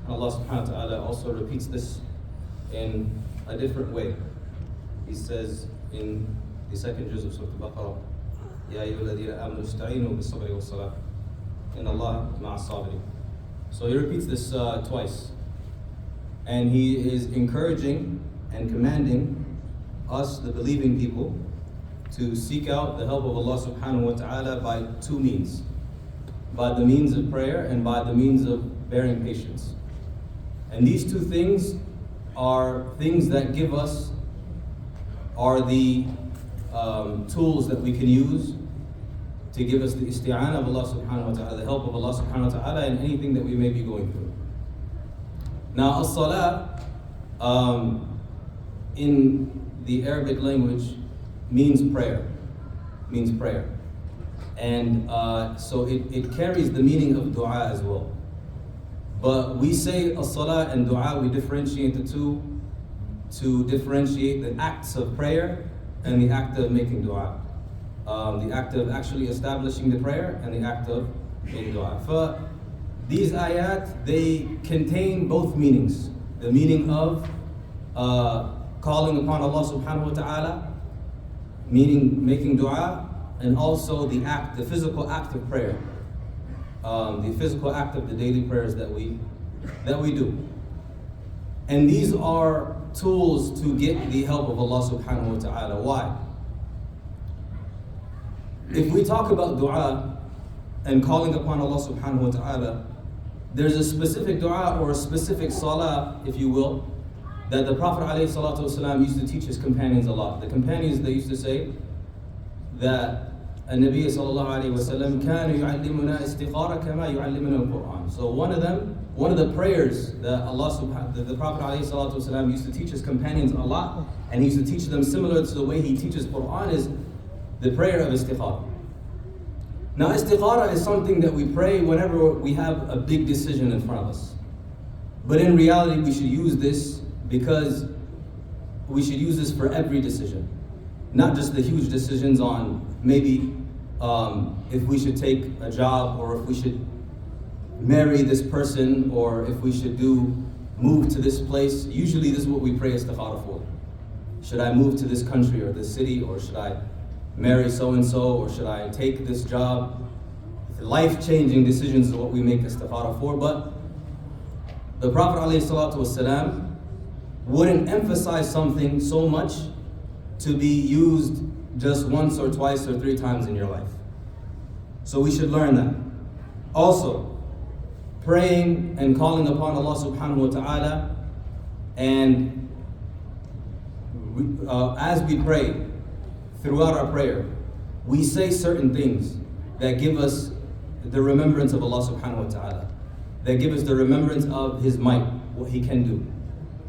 And Allah subhanahu wa ta'ala also repeats this in a different way. He says in the second juz of Surah Al-Baqarah, Ya ayyuhalladhina amanu ista'inu bis-sabri was-salah, inna Allah ma'as sabirin. So he repeats this twice. And he is encouraging and commanding us, the believing people, to seek out the help of Allah subhanahu wa ta'ala by two means. By the means of prayer and by the means of bearing patience. And these two things are things that give us, are the tools that we can use to give us the isti'anah of Allah subhanahu wa ta'ala, the help of Allah subhanahu wa ta'ala in anything that we may be going through. Now, as-salah in the Arabic language means prayer, And so it carries the meaning of dua as well. But we say as-salah and dua, we differentiate the two to differentiate the acts of prayer and the act of making dua. The act of actually establishing the prayer and the act of making dua. For these ayat, they contain both meanings. The meaning of calling upon Allah subhanahu wa ta'ala, meaning making dua, and also the act, the physical act of prayer, the physical act of the daily prayers that we do. And these are tools to get the help of Allah subhanahu wa ta'ala. Why? If we talk about dua and calling upon Allah subhanahu wa ta'ala, there's a specific dua or a specific salah, if you will, that the Prophet ﷺ used to teach his companions a lot. The companions, they used to say that النبي صلى الله عليه وسلم كان يعلمنا استخارة كما يعلمنا القرآن. So one of the prayers that the Prophet ﷺ used to teach his companions a lot, and he used to teach them similar to the way he teaches Quran, is the prayer of istikhara. Now, istikhara is something that we pray whenever we have a big decision in front of us. But in reality, we should use this because we should use this for every decision. Not just the huge decisions on maybe if we should take a job, or if we should marry this person, or if we should move to this place. Usually this is what we pray istikhara for. Should I move to this country or this city, or should I marry so-and-so, or should I take this job? Life-changing decisions is what we make istikhara for. But the Prophet ﷺ wouldn't emphasize something so much to be used just once or twice or three times in your life. So we should learn that. Also, praying and calling upon Allah subhanahu wa ta'ala, and as we pray, throughout our prayer, we say certain things that give us the remembrance of Allah subhanahu wa ta'ala, that give us the remembrance of His might, what He can do,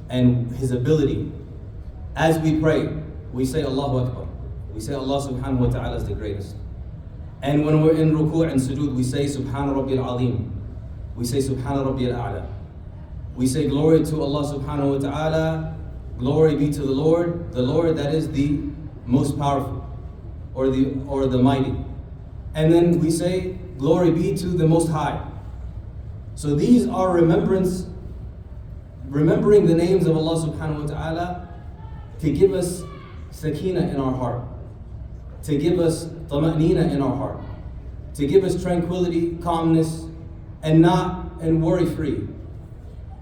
and His ability. As we pray, we say Allahu Akbar. We say Allah subhanahu wa ta'ala is the greatest. And when we're in ruku' and sujood, we say Subhana Rabbiyal Azim. We say Subhana Rabbiyal A'la. We say glory to Allah subhanahu wa ta'ala, glory be to the Lord that is the most powerful, or the mighty. And then we say glory be to the Most High. So these are remembering the names of Allah subhanahu wa ta'ala to give us sakina in our heart, to give us tama'nina in our heart, to give us tranquility, calmness, and worry-free.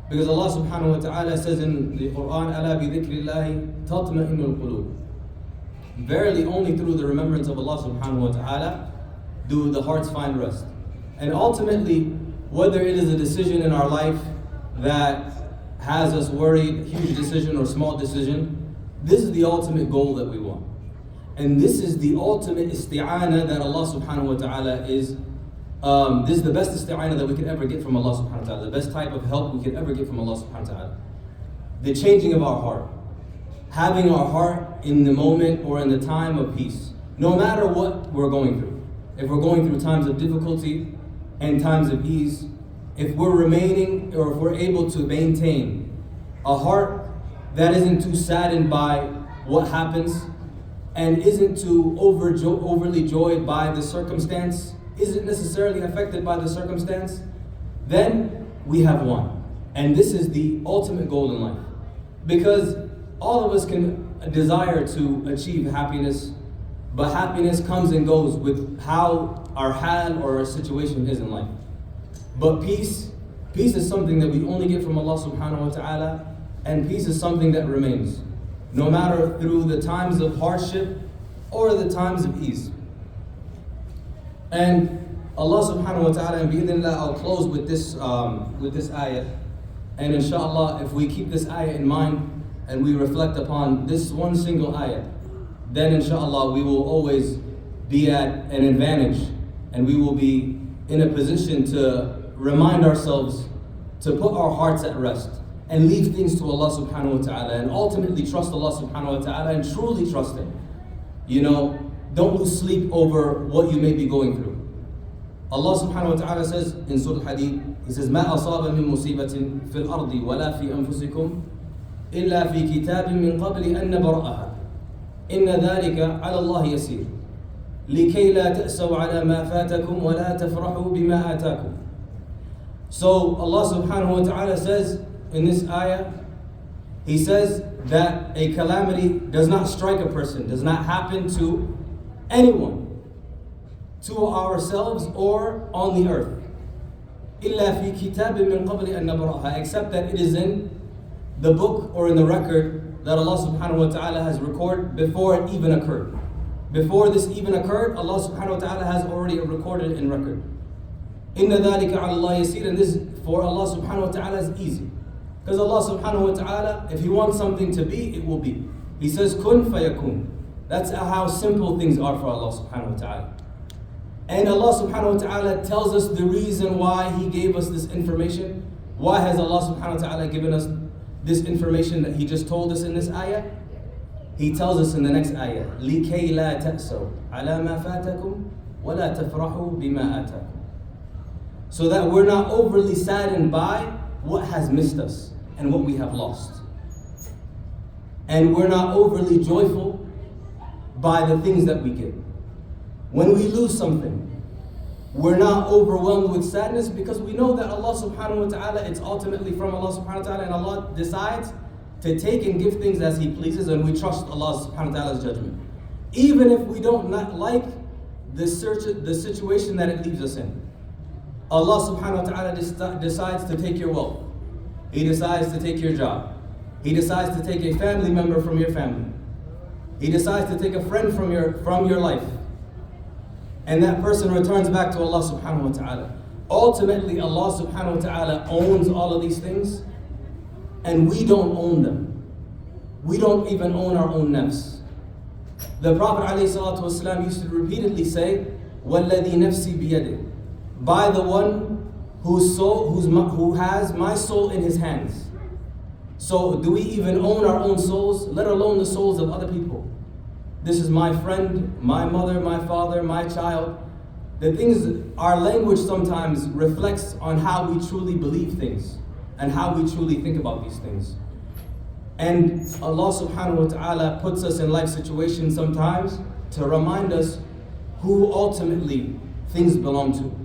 Because Allah subhanahu wa ta'ala says in the Quran, أَلَا بِذِكْرِ اللَّهِ تَطْمَئِنُّ الْقُلُوبِ. Verily, only through the remembrance of Allah subhanahu wa ta'ala do the hearts find rest. And ultimately, whether it is a decision in our life that has us worried, huge decision or small decision, this is the ultimate goal that we want. And this is the ultimate isti'anah that Allah subhanahu wa ta'ala is, this is the best isti'anah that we could ever get from Allah subhanahu wa ta'ala, the best type of help we could ever get from Allah subhanahu wa ta'ala. The changing of our heart. Having our heart in the moment or in the time of peace. No matter what we're going through. If we're going through times of difficulty and times of ease, if we're remaining, or if we're able to maintain a heart that isn't too saddened by what happens, and isn't too overly joyed by the circumstance, isn't necessarily affected by the circumstance, then we have won. And this is the ultimate goal in life. Because all of us can desire to achieve happiness, but happiness comes and goes with how our hal or our situation is in life. But peace is something that we only get from Allah subhanahu wa ta'ala, and peace is something that remains, no matter through the times of hardship or the times of ease. And Allah subhanahu wa ta'ala, and bi'idhnillah, I'll close with this ayah. And inshallah, if we keep this ayah in mind and we reflect upon this one single ayah, then inshallah we will always be at an advantage, and we will be in a position to remind ourselves to put our hearts at rest and leave things to Allah subhanahu wa ta'ala, and ultimately trust Allah subhanahu wa ta'ala and truly trust Him. You know, don't lose sleep over what you may be going through. Allah subhanahu wa ta'ala says in Surah Al-Hadid, He says, مَا أَصَابَ مِن مُصِيبَةٍ فِي الْأَرْضِ وَلَا فِي أَنفُسِكُمْ إِلَّا فِي كِتَابٍ مِّن قَبْلِ أَن نَّبْرَأَهَا إِنَّ ذَلِكَ عَلَى اللَّهِ يَسِيرٌ لِكَيْ لَا تَأْسَوْا عَلَى مَا فَاتَكُمْ وَلَا تَفْرَحُوا بِمَا آتَاكُمْ. So Allah subhanahu wa ta'ala says in this ayah, He says that a calamity does not strike a person, does not happen to anyone, to ourselves or on the earth. إِلَّا فِي كِتَابٍ مِّن قَبْلِ أَن نَّبْرَأَهَا, except that it is in the book or in the record that Allah subhanahu wa ta'ala has recorded before it even occurred. Before this even occurred, Allah subhanahu wa ta'ala has already recorded in record. إِنَّ ذَلِكَ عَلَى اللَّهِ يَسِيرٌ, and this for Allah subhanahu wa ta'ala is easy. Because Allah subhanahu wa ta'ala, if He wants something to be, it will be. He says, kun fayakun. That's how simple things are for Allah subhanahu wa ta'ala. And Allah subhanahu wa ta'ala tells us the reason why He gave us this information. Why has Allah subhanahu wa ta'ala given us this information that He just told us in this ayah? He tells us in the next ayah, لِكَيْ لَا تَأْسَوْا عَلَى مَا فَاتَكُمْ وَلَا تَفْرَحُوا بِمَا آتَاكُمْ. So that we're not overly saddened by what has missed us and what we have lost. And we're not overly joyful by the things that we get. When we lose something, we're not overwhelmed with sadness because we know that Allah subhanahu wa ta'ala, it's ultimately from Allah subhanahu wa ta'ala, and Allah decides to take and give things as He pleases, and we trust Allah subhanahu wa ta'ala's judgment. Even if we don't not like the situation that it leaves us in. Allah subhanahu wa ta'ala decides to take your wealth. He decides to take your job. He decides to take a family member from your family. He decides to take a friend from your life. And that person returns back to Allah subhanahu wa ta'ala. Ultimately, Allah subhanahu wa ta'ala owns all of these things, and we don't own them. We don't even own our own nafs. The Prophet ﷺ used to repeatedly say, وَالَّذِي نَفْسِي بِيَدِهِ, by the one who has my soul in his hands. So do we even own our own souls, let alone the souls of other people? This is my friend, my mother, my father, my child. The things, our language sometimes reflects on how we truly believe things and how we truly think about these things. And Allah subhanahu wa ta'ala puts us in life situations sometimes to remind us who ultimately things belong to.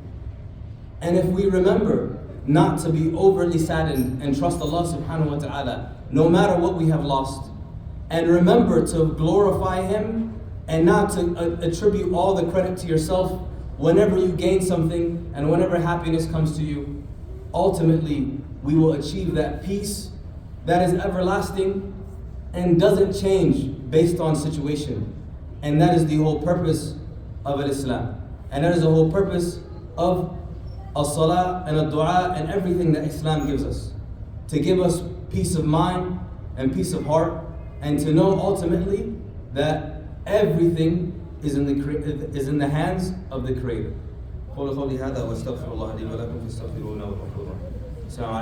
And if we remember not to be overly saddened and trust Allah subhanahu wa ta'ala no matter what we have lost, and remember to glorify Him and not to attribute all the credit to yourself whenever you gain something and whenever happiness comes to you, ultimately we will achieve that peace that is everlasting and doesn't change based on situation. And that is the whole purpose of Islam. And that is the whole purpose of as-salah and ad-du'a and everything that Islam gives us. To give us peace of mind and peace of heart, and to know ultimately that everything is in the hands of the Creator.